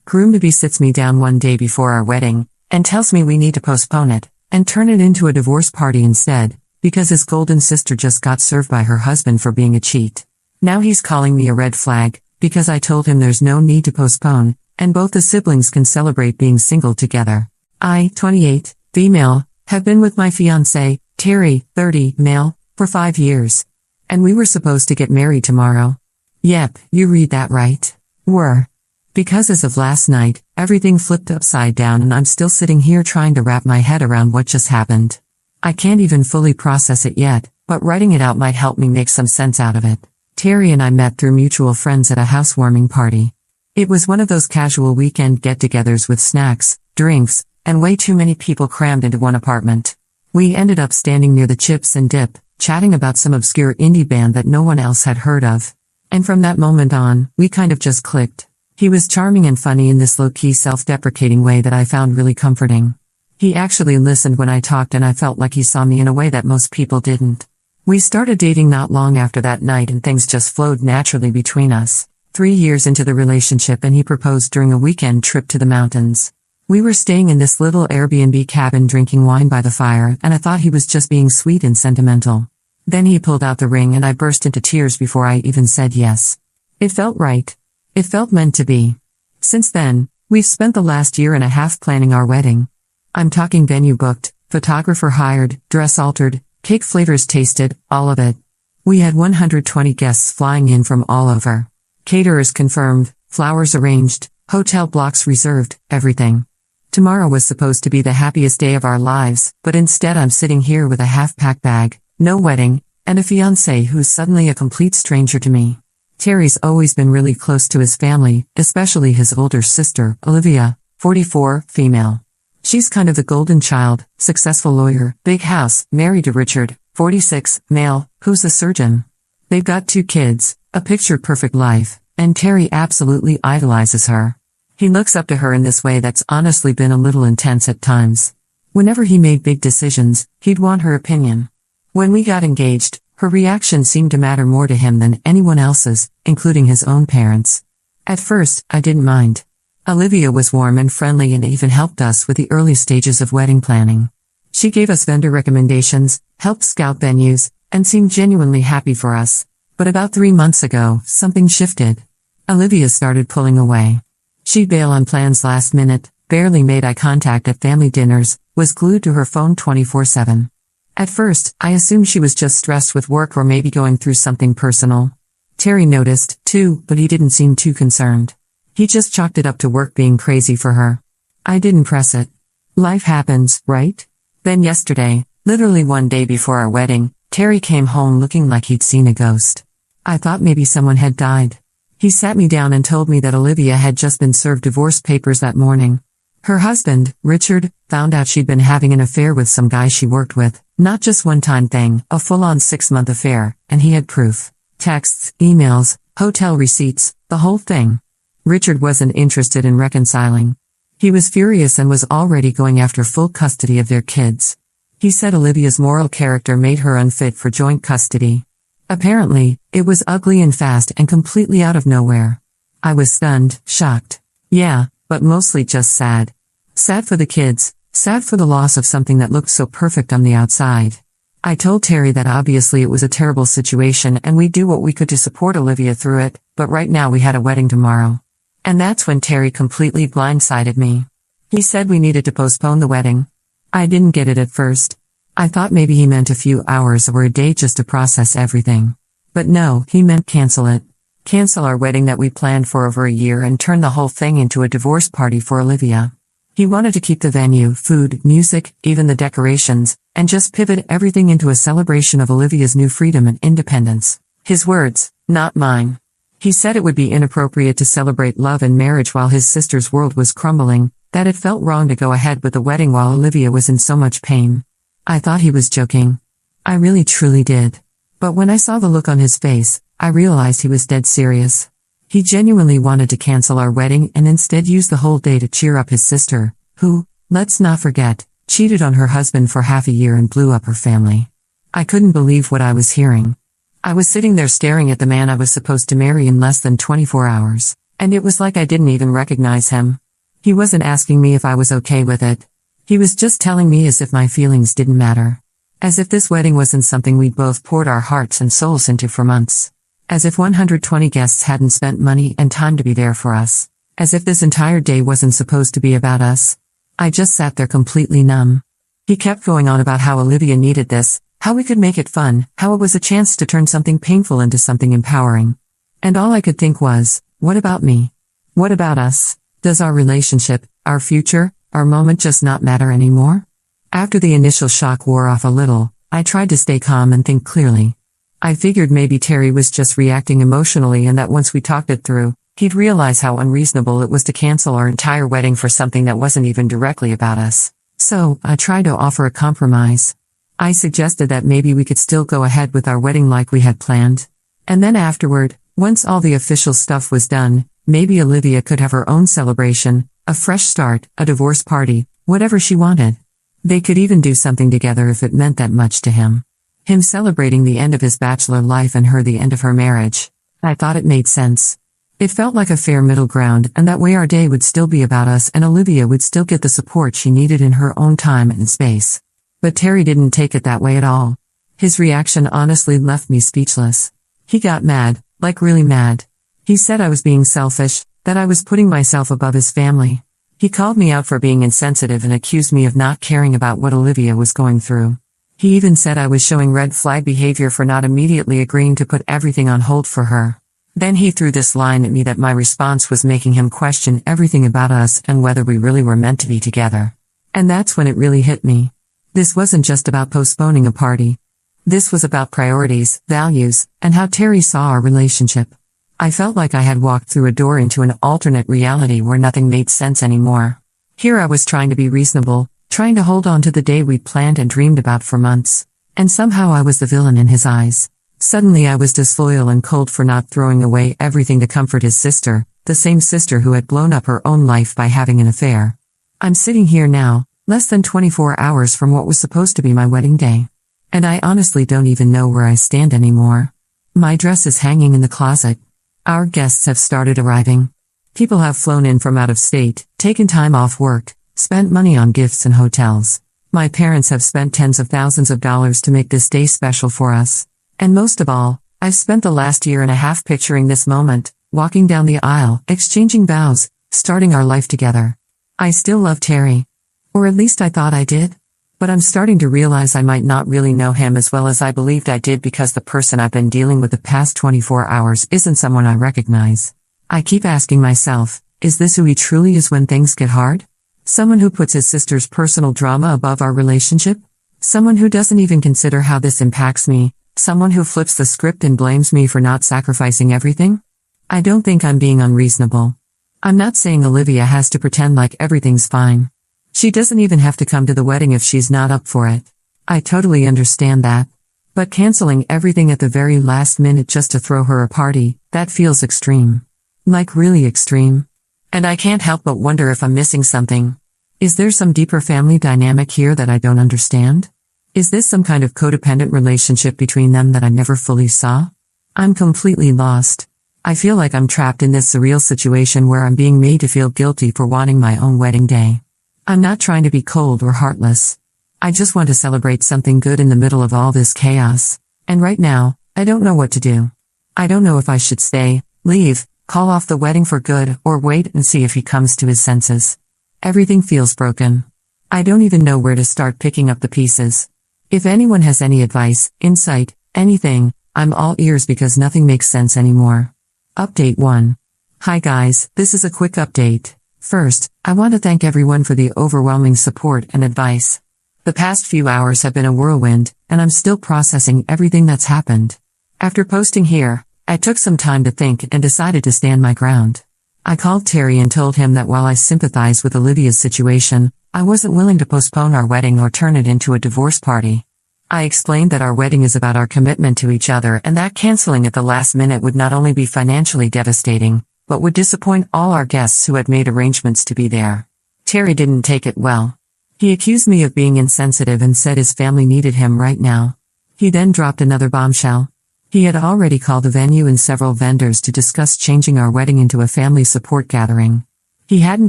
Groom-to-be sits me down one day before our wedding, and tells me we need to postpone it, and turn it into a divorce party instead, because his golden sister just got served by her husband for being a cheat. Now he's calling me a red flag, because I told him there's no need to postpone, and both the siblings can celebrate being single together. I, 28, female, have been with my fiancé, Terry, 30, male, for 5 years. And we were supposed to get married tomorrow. Yep, you read that right. Were. Because as of last night, everything flipped upside down and I'm still sitting here trying to wrap my head around what just happened. I can't even fully process it yet, but writing it out might help me make some sense out of it. Terry and I met through mutual friends at a housewarming party. It was one of those casual weekend get-togethers with snacks, drinks, and way too many people crammed into one apartment. We ended up standing near the chips and dip, chatting about some obscure indie band that no one else had heard of. And from that moment on, we kind of just clicked. He was charming and funny in this low-key self-deprecating way that I found really comforting. He actually listened when I talked and I felt like he saw me in a way that most people didn't. We started dating not long after that night and things just flowed naturally between us. 3 years into the relationship and he proposed during a weekend trip to the mountains. We were staying in this little Airbnb cabin drinking wine by the fire and I thought he was just being sweet and sentimental. Then he pulled out the ring and I burst into tears before I even said yes. It felt right. It felt meant to be. Since then, we've spent the last year and a half planning our wedding. I'm talking venue booked, photographer hired, dress altered, cake flavors tasted, all of it. We had 120 guests flying in from all over. Caterers confirmed, flowers arranged, hotel blocks reserved, everything. Tomorrow was supposed to be the happiest day of our lives, but instead I'm sitting here with a half-packed bag, no wedding, and a fiancé who's suddenly a complete stranger to me. Terry's always been really close to his family, especially his older sister, Olivia, 44, female. She's kind of the golden child, successful lawyer, big house, married to Richard, 46, male, who's a surgeon. They've got 2 kids, a picture-perfect life, and Terry absolutely idolizes her. He looks up to her in this way that's honestly been a little intense at times. Whenever he made big decisions, he'd want her opinion. When we got engaged, her reaction seemed to matter more to him than anyone else's, including his own parents. At first, I didn't mind. Olivia was warm and friendly and even helped us with the early stages of wedding planning. She gave us vendor recommendations, helped scout venues, and seemed genuinely happy for us. But about 3 months ago, something shifted. Olivia started pulling away. She'd bail on plans last minute, barely made eye contact at family dinners, was glued to her phone 24/7. At first, I assumed she was just stressed with work or maybe going through something personal. Terry noticed, too, but he didn't seem too concerned. He just chalked it up to work being crazy for her. I didn't press it. Life happens, right? Then yesterday, literally one day before our wedding, Terry came home looking like he'd seen a ghost. I thought maybe someone had died. He sat me down and told me that Olivia had just been served divorce papers that morning. Her husband, Richard, found out she'd been having an affair with some guy she worked with, not just one-time thing, a full-on 6-month affair, and he had proof. Texts, emails, hotel receipts, the whole thing. Richard wasn't interested in reconciling. He was furious and was already going after full custody of their kids. He said Olivia's moral character made her unfit for joint custody. Apparently, it was ugly and fast and completely out of nowhere. I was stunned, shocked. Yeah, but mostly just sad. Sad for the kids, sad for the loss of something that looked so perfect on the outside. I told Terry that obviously it was a terrible situation and we'd do what we could to support Olivia through it, but right now we had a wedding tomorrow. And that's when Terry completely blindsided me. He said we needed to postpone the wedding. I didn't get it at first. I thought maybe he meant a few hours or a day just to process everything. But no, he meant cancel it. Cancel our wedding that we planned for over a year and turn the whole thing into a divorce party for Olivia. He wanted to keep the venue, food, music, even the decorations, and just pivot everything into a celebration of Olivia's new freedom and independence. His words, not mine. He said it would be inappropriate to celebrate love and marriage while his sister's world was crumbling, that it felt wrong to go ahead with the wedding while Olivia was in so much pain. I thought he was joking. I really truly did. But when I saw the look on his face, I realized he was dead serious. He genuinely wanted to cancel our wedding and instead use the whole day to cheer up his sister, who, let's not forget, cheated on her husband for half a year and blew up her family. I couldn't believe what I was hearing. I was sitting there staring at the man I was supposed to marry in less than 24 hours. And it was like I didn't even recognize him. He wasn't asking me if I was okay with it. He was just telling me as if my feelings didn't matter. As if this wedding wasn't something we'd both poured our hearts and souls into for months. As if 120 guests hadn't spent money and time to be there for us. As if this entire day wasn't supposed to be about us. I just sat there completely numb. He kept going on about how Olivia needed this, how we could make it fun, how it was a chance to turn something painful into something empowering. And all I could think was, what about me? What about us? Does our relationship, our future, our moment just not matter anymore? After the initial shock wore off a little, I tried to stay calm and think clearly. I figured maybe Terry was just reacting emotionally and that once we talked it through, he'd realize how unreasonable it was to cancel our entire wedding for something that wasn't even directly about us. So, I tried to offer a compromise. I suggested that maybe we could still go ahead with our wedding like we had planned. And then afterward, once all the official stuff was done, maybe Olivia could have her own celebration, a fresh start, a divorce party, whatever she wanted. They could even do something together if it meant that much to him. Him celebrating the end of his bachelor life and her the end of her marriage. I thought it made sense. It felt like a fair middle ground, and that way our day would still be about us and Olivia would still get the support she needed in her own time and space. But Terry didn't take it that way at all. His reaction honestly left me speechless. He got mad, like really mad. He said I was being selfish, that I was putting myself above his family. He called me out for being insensitive and accused me of not caring about what Olivia was going through. He even said I was showing red flag behavior for not immediately agreeing to put everything on hold for her. Then he threw this line at me that my response was making him question everything about us and whether we really were meant to be together. And that's when it really hit me. This wasn't just about postponing a party. This was about priorities, values, and how Terry saw our relationship. I felt like I had walked through a door into an alternate reality where nothing made sense anymore. Here I was trying to be reasonable, trying to hold on to the day we'd planned and dreamed about for months. And somehow I was the villain in his eyes. Suddenly I was disloyal and cold for not throwing away everything to comfort his sister, the same sister who had blown up her own life by having an affair. I'm sitting here now, less than 24 hours from what was supposed to be my wedding day. And I honestly don't even know where I stand anymore. My dress is hanging in the closet. Our guests have started arriving. People have flown in from out of state, taken time off work, spent money on gifts and hotels. My parents have spent tens of thousands of dollars to make this day special for us. And most of all, I've spent the last year and a half picturing this moment, walking down the aisle, exchanging vows, starting our life together. I still love Terry. Or at least I thought I did. But I'm starting to realize I might not really know him as well as I believed I did because the person I've been dealing with the past 24 hours isn't someone I recognize. I keep asking myself, is this who he truly is when things get hard? Someone who puts his sister's personal drama above our relationship? Someone who doesn't even consider how this impacts me? Someone who flips the script and blames me for not sacrificing everything? I don't think I'm being unreasonable. I'm not saying Olivia has to pretend like everything's fine. She doesn't even have to come to the wedding if she's not up for it. I totally understand that. But canceling everything at the very last minute just to throw her a party, that feels extreme. Like really extreme. And I can't help but wonder if I'm missing something. Is there some deeper family dynamic here that I don't understand? Is this some kind of codependent relationship between them that I never fully saw? I'm completely lost. I feel like I'm trapped in this surreal situation where I'm being made to feel guilty for wanting my own wedding day. I'm not trying to be cold or heartless. I just want to celebrate something good in the middle of all this chaos. And right now, I don't know what to do. I don't know if I should stay, leave, call off the wedding for good, or wait and see if he comes to his senses. Everything feels broken. I don't even know where to start picking up the pieces. If anyone has any advice, insight, anything, I'm all ears because nothing makes sense anymore. Update 1. Hi guys, this is a quick update. First, I want to thank everyone for the overwhelming support and advice. The past few hours have been a whirlwind, and I'm still processing everything that's happened. After posting here, I took some time to think and decided to stand my ground. I called Terry and told him that while I sympathize with Olivia's situation, I wasn't willing to postpone our wedding or turn it into a divorce party. I explained that our wedding is about our commitment to each other and that canceling at the last minute would not only be financially devastating, but would disappoint all our guests who had made arrangements to be there. Terry didn't take it well. He accused me of being insensitive and said his family needed him right now. He then dropped another bombshell. He had already called the venue and several vendors to discuss changing our wedding into a family support gathering. He hadn't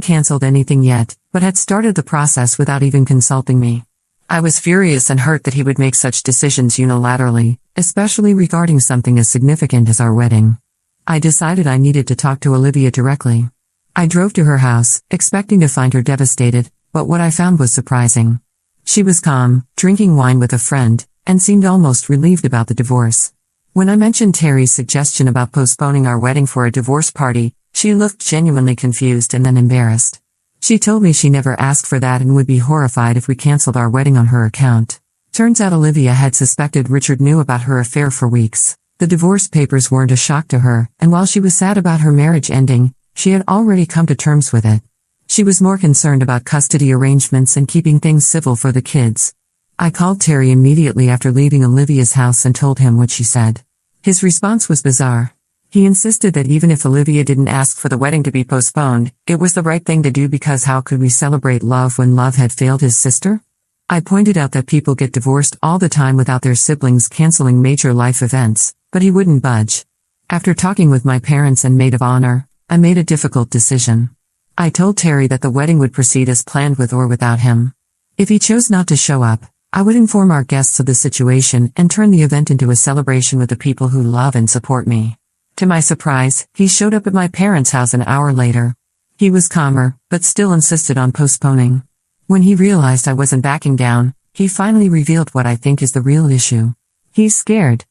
canceled anything yet, but had started the process without even consulting me. I was furious and hurt that he would make such decisions unilaterally, especially regarding something as significant as our wedding. I decided I needed to talk to Olivia directly. I drove to her house, expecting to find her devastated, but what I found was surprising. She was calm, drinking wine with a friend, and seemed almost relieved about the divorce. When I mentioned Terry's suggestion about postponing our wedding for a divorce party, she looked genuinely confused and then embarrassed. She told me she never asked for that and would be horrified if we canceled our wedding on her account. Turns out Olivia had suspected Richard knew about her affair for weeks. The divorce papers weren't a shock to her, and while she was sad about her marriage ending, she had already come to terms with it. She was more concerned about custody arrangements and keeping things civil for the kids. I called Terry immediately after leaving Olivia's house and told him what she said. His response was bizarre. He insisted that even if Olivia didn't ask for the wedding to be postponed, it was the right thing to do because how could we celebrate love when love had failed his sister? I pointed out that people get divorced all the time without their siblings canceling major life events, but he wouldn't budge. After talking with my parents and maid of honor, I made a difficult decision. I told Terry that the wedding would proceed as planned with or without him. If he chose not to show up, I would inform our guests of the situation and turn the event into a celebration with the people who love and support me. To my surprise, he showed up at my parents' house an hour later. He was calmer, but still insisted on postponing. When he realized I wasn't backing down, he finally revealed what I think is the real issue. He's scared.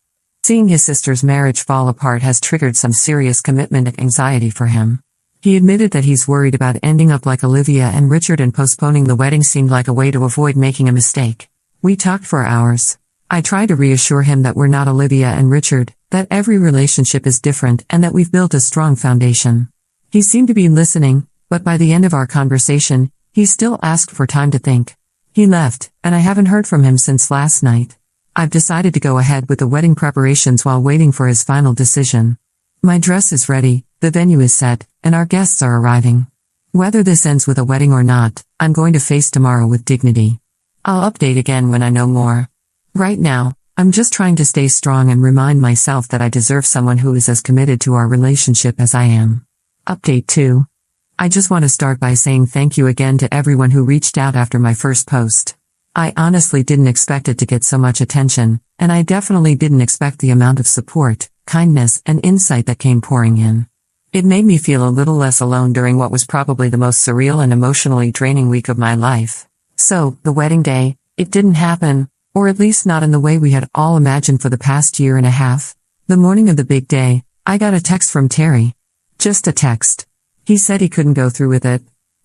Seeing his sister's marriage fall apart has triggered some serious commitment anxiety for him. He admitted that he's worried about ending up like Olivia and Richard, and postponing the wedding seemed like a way to avoid making a mistake. We talked for hours. I tried to reassure him that we're not Olivia and Richard, that every relationship is different and that we've built a strong foundation. He seemed to be listening, but by the end of our conversation, he still asked for time to think. He left, and I haven't heard from him since last night. I've decided to go ahead with the wedding preparations while waiting for his final decision. My dress is ready, the venue is set, and our guests are arriving. Whether this ends with a wedding or not, I'm going to face tomorrow with dignity. I'll update again when I know more. Right now, I'm just trying to stay strong and remind myself that I deserve someone who is as committed to our relationship as I am. Update 2. I just want to start by saying thank you again to everyone who reached out after my first post. I honestly didn't expect it to get so much attention, and I definitely didn't expect the amount of support, kindness, and insight that came pouring in. It made me feel a little less alone during what was probably the most surreal and emotionally draining week of my life. So, the wedding day, it didn't happen, or at least not in the way we had all imagined for the past year and a half. The morning of the big day, I got a text from Terry. Just a text. He said he couldn't go through with it.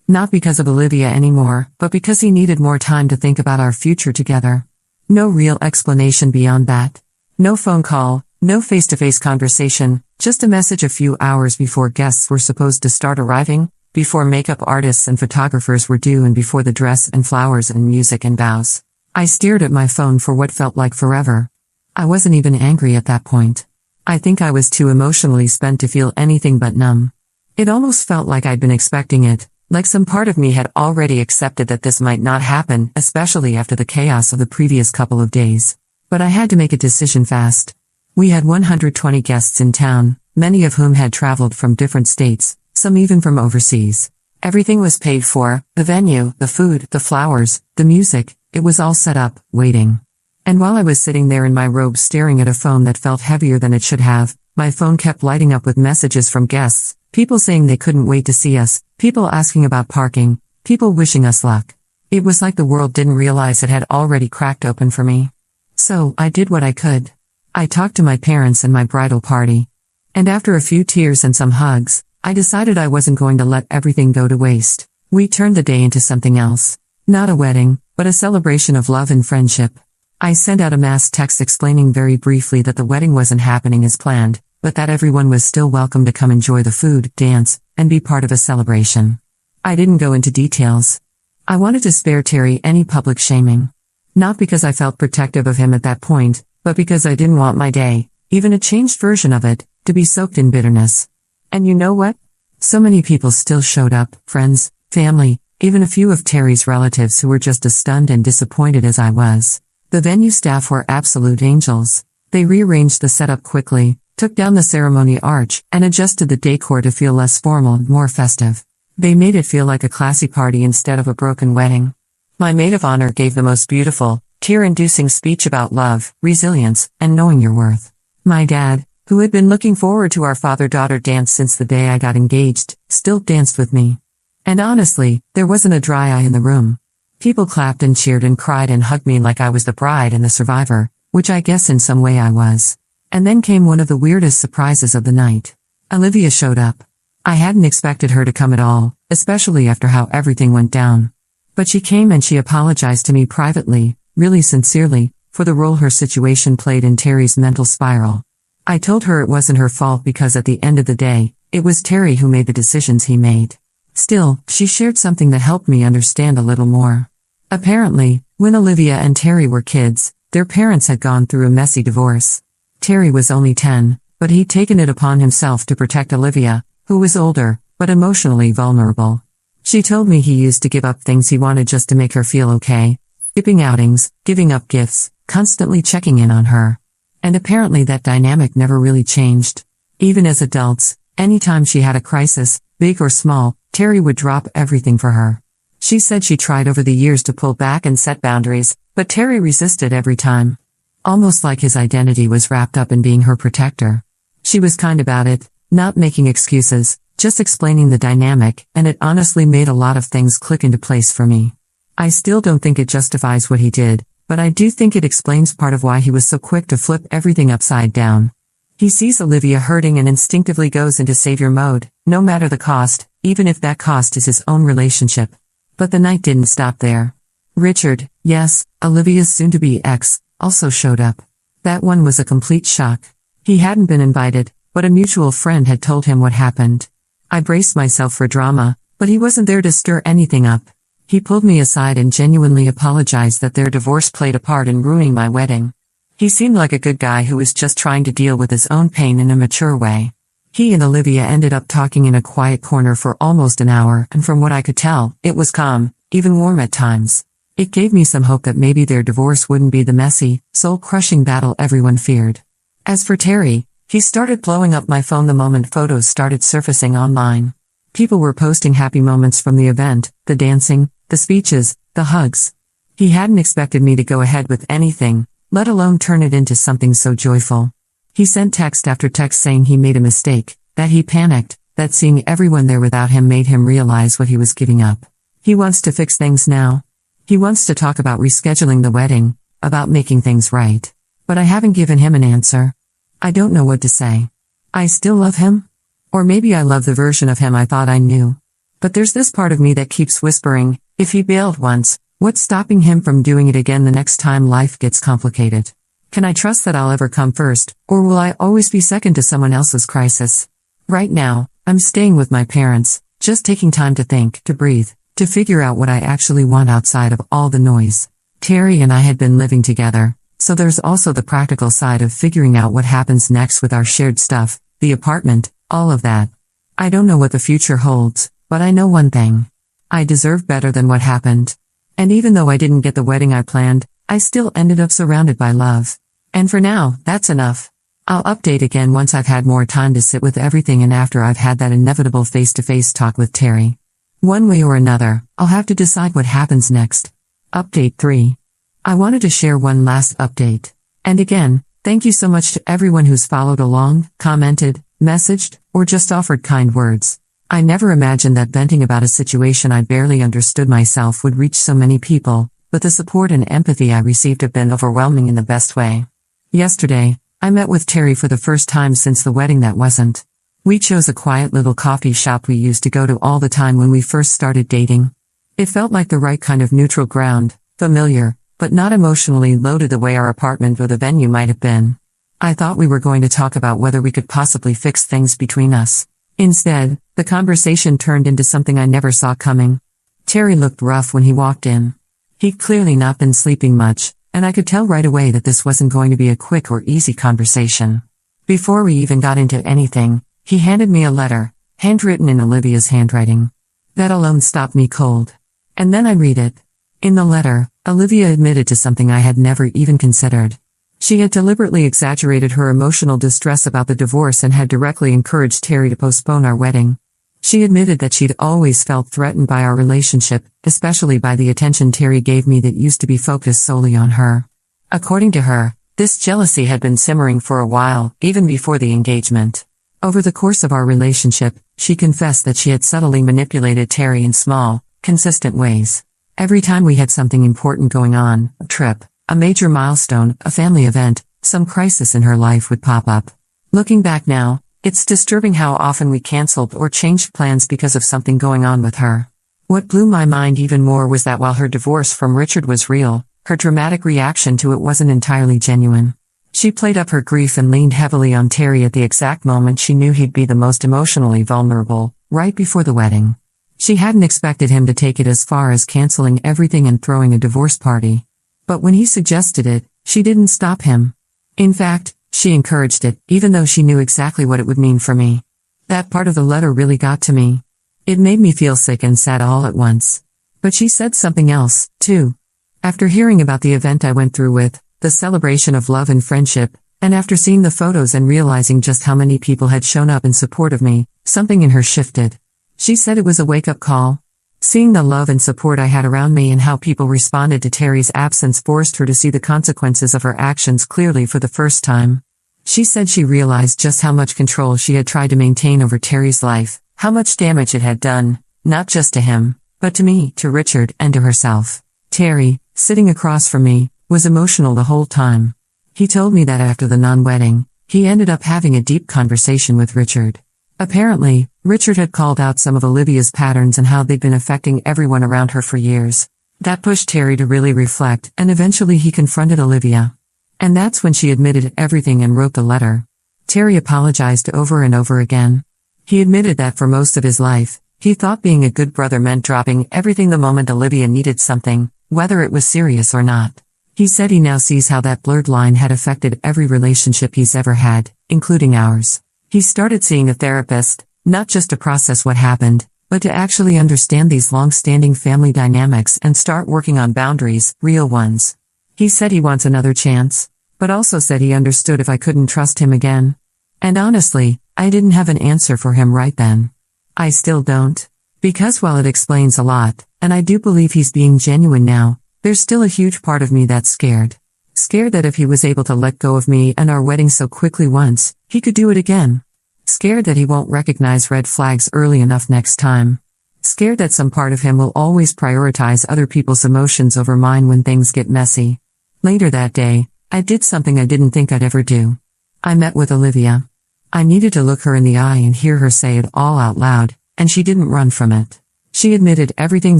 Not because of Olivia anymore, but because he needed more time to think about our future together. No real explanation beyond that. No phone call, no face-to-face conversation, just a message a few hours before guests were supposed to start arriving, before makeup artists and photographers were due, and before the dress and flowers and music and vows. I stared at my phone for what felt like forever. I wasn't even angry at that point. I think I was too emotionally spent to feel anything but numb. It almost felt like I'd been expecting it, like some part of me had already accepted that this might not happen, especially after the chaos of the previous couple of days. But I had to make a decision fast. We had 120 guests in town, many of whom had traveled from different states, some even from overseas. Everything was paid for, the venue, the food, the flowers, the music. It was all set up, waiting. And while I was sitting there in my robe staring at a phone that felt heavier than it should have, my phone kept lighting up with messages from guests, people saying they couldn't wait to see us, people asking about parking, people wishing us luck. It was like the world didn't realize it had already cracked open for me. So, I did what I could. I talked to my parents and my bridal party. And after a few tears and some hugs, I decided I wasn't going to let everything go to waste. We turned the day into something else. Not a wedding, but a celebration of love and friendship. I sent out a mass text explaining very briefly that the wedding wasn't happening as planned, but that everyone was still welcome to come enjoy the food, dance, and be part of a celebration. I didn't go into details. I wanted to spare Terry any public shaming. Not because I felt protective of him at that point, but because I didn't want my day, even a changed version of it, to be soaked in bitterness. And you know what? So many people still showed up, friends, family, even a few of Terry's relatives who were just as stunned and disappointed as I was. The venue staff were absolute angels. They rearranged the setup quickly, took down the ceremony arch, and adjusted the decor to feel less formal and more festive. They made it feel like a classy party instead of a broken wedding. My maid of honor gave the most beautiful, tear-inducing speech about love, resilience, and knowing your worth. My dad, who had been looking forward to our father-daughter dance since the day I got engaged, still danced with me. And honestly, there wasn't a dry eye in the room. People clapped and cheered and cried and hugged me like I was the bride and the survivor, which I guess in some way I was. And then came one of the weirdest surprises of the night. Olivia showed up. I hadn't expected her to come at all, especially after how everything went down. But she came and she apologized to me privately, really sincerely, for the role her situation played in Terry's mental spiral. I told her it wasn't her fault because at the end of the day, it was Terry who made the decisions he made. Still, she shared something that helped me understand a little more. Apparently, when Olivia and Terry were kids, their parents had gone through a messy divorce. Terry was only 10, but he'd taken it upon himself to protect Olivia, who was older, but emotionally vulnerable. She told me he used to give up things he wanted just to make her feel okay, skipping outings, giving up gifts, constantly checking in on her. And apparently that dynamic never really changed. Even as adults, anytime she had a crisis, big or small, Terry would drop everything for her. She said she tried over the years to pull back and set boundaries, but Terry resisted every time. Almost like his identity was wrapped up in being her protector. She was kind about it, not making excuses, just explaining the dynamic, and it honestly made a lot of things click into place for me. I still don't think it justifies what he did, but I do think it explains part of why he was so quick to flip everything upside down. He sees Olivia hurting and instinctively goes into savior mode, no matter the cost, even if that cost is his own relationship. But the night didn't stop there. Richard, yes, Olivia's soon-to-be ex, also showed up. That one was a complete shock. He hadn't been invited, but a mutual friend had told him what happened. I braced myself for drama, but he wasn't there to stir anything up. He pulled me aside and genuinely apologized that their divorce played a part in ruining my wedding. He seemed like a good guy who was just trying to deal with his own pain in a mature way. He and Olivia ended up talking in a quiet corner for almost an hour, and from what I could tell, it was calm, even warm at times. It gave me some hope that maybe their divorce wouldn't be the messy, soul-crushing battle everyone feared. As for Terry, he started blowing up my phone the moment photos started surfacing online. People were posting happy moments from the event, the dancing, the speeches, the hugs. He hadn't expected me to go ahead with anything, let alone turn it into something so joyful. He sent text after text saying he made a mistake, that he panicked, that seeing everyone there without him made him realize what he was giving up. He wants to fix things now. He wants to talk about rescheduling the wedding, about making things right. But I haven't given him an answer. I don't know what to say. I still love him? Or maybe I love the version of him I thought I knew. But there's this part of me that keeps whispering, if he bailed once, what's stopping him from doing it again the next time life gets complicated? Can I trust that I'll ever come first, or will I always be second to someone else's crisis? Right now, I'm staying with my parents, just taking time to think, to breathe, to figure out what I actually want outside of all the noise. Terry and I had been living together, so there's also the practical side of figuring out what happens next with our shared stuff, the apartment, all of that. I don't know what the future holds, but I know one thing. I deserve better than what happened. And even though I didn't get the wedding I planned, I still ended up surrounded by love. And for now, that's enough. I'll update again once I've had more time to sit with everything and after I've had that inevitable face-to-face talk with Terry. One way or another, I'll have to decide what happens next. Update 3. I wanted to share one last update. And again, thank you so much to everyone who's followed along, commented, messaged, or just offered kind words. I never imagined that venting about a situation I barely understood myself would reach so many people, but the support and empathy I received have been overwhelming in the best way. Yesterday, I met with Terry for the first time since the wedding that wasn't. We chose a quiet little coffee shop we used to go to all the time when we first started dating. It felt like the right kind of neutral ground, familiar, but not emotionally loaded the way our apartment or the venue might have been. I thought we were going to talk about whether we could possibly fix things between us. Instead, the conversation turned into something I never saw coming. Terry looked rough when he walked in. He'd clearly not been sleeping much, and I could tell right away that this wasn't going to be a quick or easy conversation. Before we even got into anything, he handed me a letter, handwritten in Olivia's handwriting. That alone stopped me cold. And then I read it. In the letter, Olivia admitted to something I had never even considered. She had deliberately exaggerated her emotional distress about the divorce and had directly encouraged Terry to postpone our wedding. She admitted that she'd always felt threatened by our relationship, especially by the attention Terry gave me that used to be focused solely on her. According to her, this jealousy had been simmering for a while, even before the engagement. Over the course of our relationship, she confessed that she had subtly manipulated Terry in small, consistent ways. Every time we had something important going on, a trip, a major milestone, a family event, some crisis in her life would pop up. Looking back now, it's disturbing how often we canceled or changed plans because of something going on with her. What blew my mind even more was that while her divorce from Richard was real, her dramatic reaction to it wasn't entirely genuine. She played up her grief and leaned heavily on Terry at the exact moment she knew he'd be the most emotionally vulnerable, right before the wedding. She hadn't expected him to take it as far as canceling everything and throwing a divorce party. But when he suggested it, she didn't stop him. In fact, she encouraged it, even though she knew exactly what it would mean for me. That part of the letter really got to me. It made me feel sick and sad all at once. But she said something else, too. After hearing about the event I went through with, the celebration of love and friendship, and after seeing the photos and realizing just how many people had shown up in support of me, something in her shifted. She said it was a wake-up call. Seeing the love and support I had around me and how people responded to Terry's absence forced her to see the consequences of her actions clearly for the first time. She said she realized just how much control she had tried to maintain over Terry's life, how much damage it had done, not just to him, but to me, to Richard, and to herself. Terry, sitting across from me, was emotional the whole time. He told me that after the non-wedding, he ended up having a deep conversation with Richard. Apparently, Richard had called out some of Olivia's patterns and how they'd been affecting everyone around her for years. That pushed Terry to really reflect, and eventually he confronted Olivia. And that's when she admitted everything and wrote the letter. Terry apologized over and over again. He admitted that for most of his life, he thought being a good brother meant dropping everything the moment Olivia needed something, whether it was serious or not. He said he now sees how that blurred line had affected every relationship he's ever had, including ours. He started seeing a therapist, not just to process what happened, but to actually understand these long-standing family dynamics and start working on boundaries, real ones. He said he wants another chance, but also said he understood if I couldn't trust him again. And honestly, I didn't have an answer for him right then. I still don't. Because while it explains a lot, and I do believe he's being genuine now, there's still a huge part of me that's scared. Scared that if he was able to let go of me and our wedding so quickly once, he could do it again. Scared that he won't recognize red flags early enough next time. Scared that some part of him will always prioritize other people's emotions over mine when things get messy. Later that day, I did something I didn't think I'd ever do. I met with Olivia. I needed to look her in the eye and hear her say it all out loud, and she didn't run from it. She admitted everything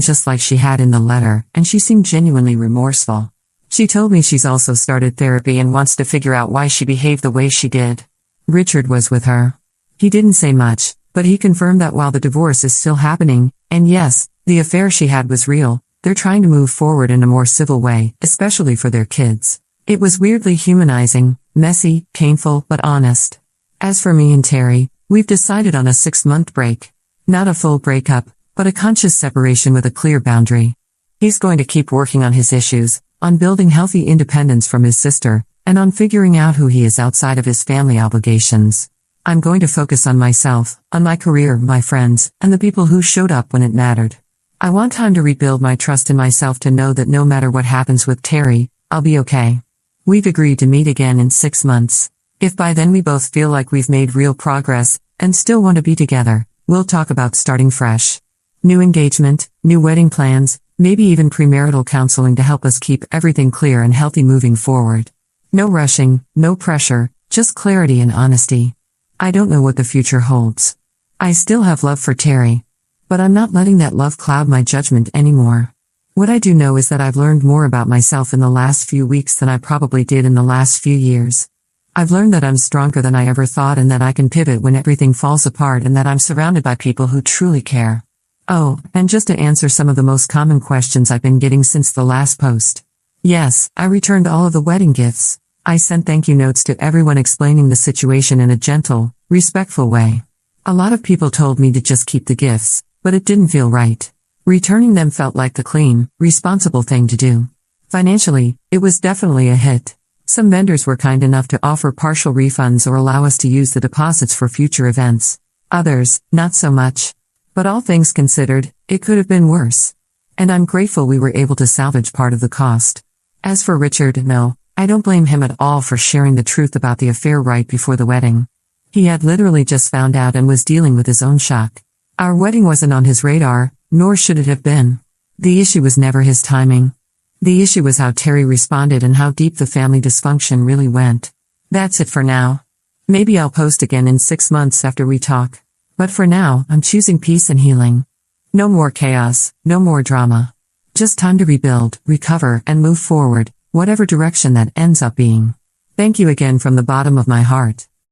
just like she had in the letter, and she seemed genuinely remorseful. She told me she's also started therapy and wants to figure out why she behaved the way she did. Richard was with her. He didn't say much, but he confirmed that while the divorce is still happening, and yes, the affair she had was real, they're trying to move forward in a more civil way, especially for their kids. It was weirdly humanizing, messy, painful, but honest. As for me and Terry, we've decided on a 6-month break. Not a full breakup, but a conscious separation with a clear boundary. He's going to keep working on his issues, on building healthy independence from his sister, and on figuring out who he is outside of his family obligations. I'm going to focus on myself, on my career, my friends, and the people who showed up when it mattered. I want time to rebuild my trust in myself to know that no matter what happens with Terry, I'll be okay. We've agreed to meet again in 6 months. If by then we both feel like we've made real progress, and still want to be together, we'll talk about starting fresh. New engagement, new wedding plans, maybe even premarital counseling to help us keep everything clear and healthy moving forward. No rushing, no pressure, just clarity and honesty. I don't know what the future holds. I still have love for Terry. But I'm not letting that love cloud my judgment anymore. What I do know is that I've learned more about myself in the last few weeks than I probably did in the last few years. I've learned that I'm stronger than I ever thought and that I can pivot when everything falls apart and that I'm surrounded by people who truly care. Oh, and just to answer some of the most common questions I've been getting since the last post. Yes, I returned all of the wedding gifts. I sent thank you notes to everyone explaining the situation in a gentle, respectful way. A lot of people told me to just keep the gifts, but it didn't feel right. Returning them felt like the clean, responsible thing to do. Financially, it was definitely a hit. Some vendors were kind enough to offer partial refunds or allow us to use the deposits for future events. Others, not so much. But all things considered, it could have been worse. And I'm grateful we were able to salvage part of the cost. As for Richard, no, I don't blame him at all for sharing the truth about the affair right before the wedding. He had literally just found out and was dealing with his own shock. Our wedding wasn't on his radar, nor should it have been. The issue was never his timing. The issue was how Terry responded and how deep the family dysfunction really went. That's it for now. Maybe I'll post again in 6 months after we talk. But for now, I'm choosing peace and healing. No more chaos, no more drama. Just time to rebuild, recover, and move forward, whatever direction that ends up being. Thank you again from the bottom of my heart.